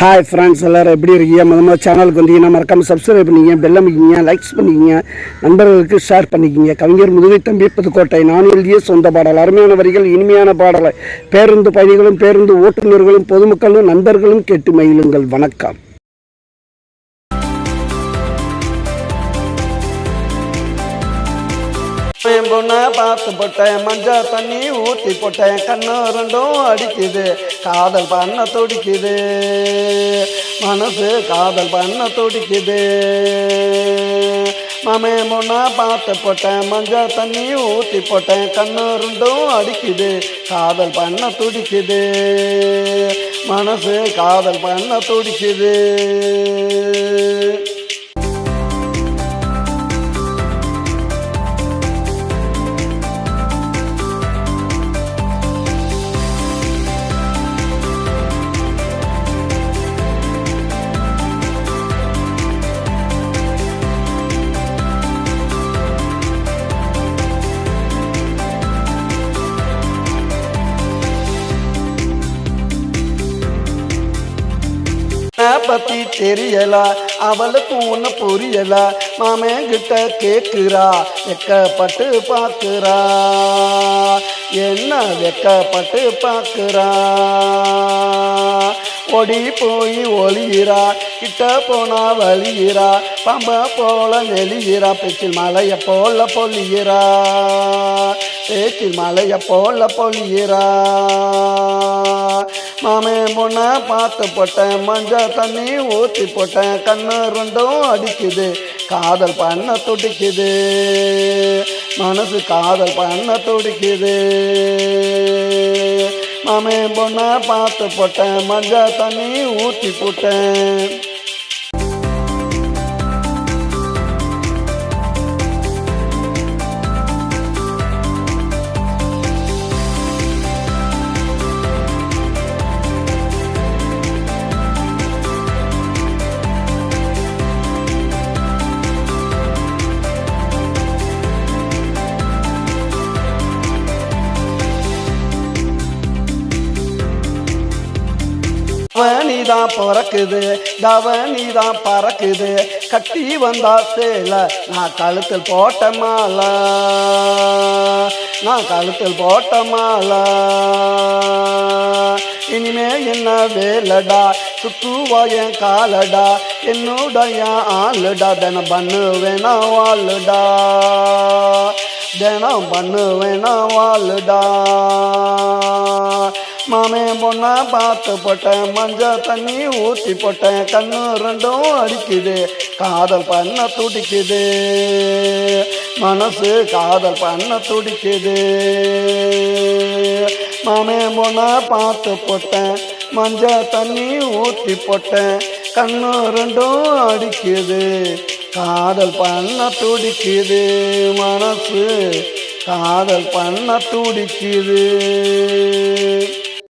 Hi friends, எல்லோரும் எப்படி இருக்கீங்க? முதல்ல சேனலுக்கு வந்தீங்கன்னா மறக்காமல் சப்ஸ்கிரைப் பண்ணிக்கிங்க, பெல் அமைக்கிங்க, லைக்ஸ் பண்ணிக்கிங்க, நண்பர்களுக்கு ஷேர் பண்ணிக்கிங்க. கவிஞர் முதுகை தம்பி புதுக்கோட்டை. நான் எழுதிய சொந்த பாடல். அருமையான வரிகள், இனிமையான பாடலை பேருந்து பயணிகளும் பேருந்து ஓட்டுநர்களும் பொதுமக்களும் நண்பர்களும் கேட்டு மகிழுங்கள். வணக்கம். பொண்ணை பார்த்து போட்டேன், மஞ்சள் தண்ணி ஊற்றி போட்டேன், கண்ணு ரெண்டும் அடிக்குது, காதல் பண்ண துடிக்குது, மனசு காதல் பண்ண துடிக்குது. மாமே பொண்ணை பார்த்து போட்டேன், மஞ்சள் தண்ணி ஊற்றி போட்டேன், கண்ணு ரெண்டும் அடிக்குது, காதல் பண்ண துடிக்குது, மனசு காதல் பண்ண துடிக்குது. பத்தி தெரியல, அவளுக்கு ஒன்று புரியல, மாமே கிட்ட கேட்குறா, வெக்கப்பட்டு பார்க்குறா, என்ன வெக்கப்பட்டு பார்க்குறா. ஒடி போய் ஒளிகிறா, கிட்ட போனா வலிகிறா, பம்ப போல நெளிகிறா, பேச்சில் மலைய போல பொழிகிறா, பேச்சில் மலைய போல பொழிகிறா. மாமே பொண்ணை பார்த்து போட்டேன், மஞ்சள் தண்ணி ஊற்றி போட்டேன், கண்ணு ரெண்டும் அடிக்குது, காதல் பண்ண துடிக்குது, மனசு காதல் பண்ண துடிக்குது. மாமே பொண்ணை பார்த்து போட்டேன், மஞ்சள் தண்ணி ஊற்றி போட்டேன். தவனிதான் பிறக்குது, தவனிதான் பறக்குது, கட்டி வந்தா சேல, நான் கழுத்தில் போட்ட மாலை, நான் கழுத்தில் போட்ட மாலை. இனிமே என்ன வேலடா, சுற்றுவா என் காலடா, என்னுடைய ஆளுடா, தினம் பண்ணு வேணா வாழுடா, தினம் பண்ணு வேணா வாழுடா. மாமே பொண்ணை பார்த்து போட்டேன், மஞ்சள் தண்ணி ஊற்றி போட்டேன், கண்ணு ரெண்டும் அடிக்குது, காதல் பண்ண துடிக்குது, மனசு காதல் பண்ண துடிக்குது. மாமே பொண்ணை பார்த்து போட்டேன், மஞ்சள் தண்ணி ஊற்றி போட்டேன், கண்ணு ரெண்டும் அடிக்குது, காதல் பண்ண துடிக்குது, மனசு காதல் பண்ண துடிக்குது.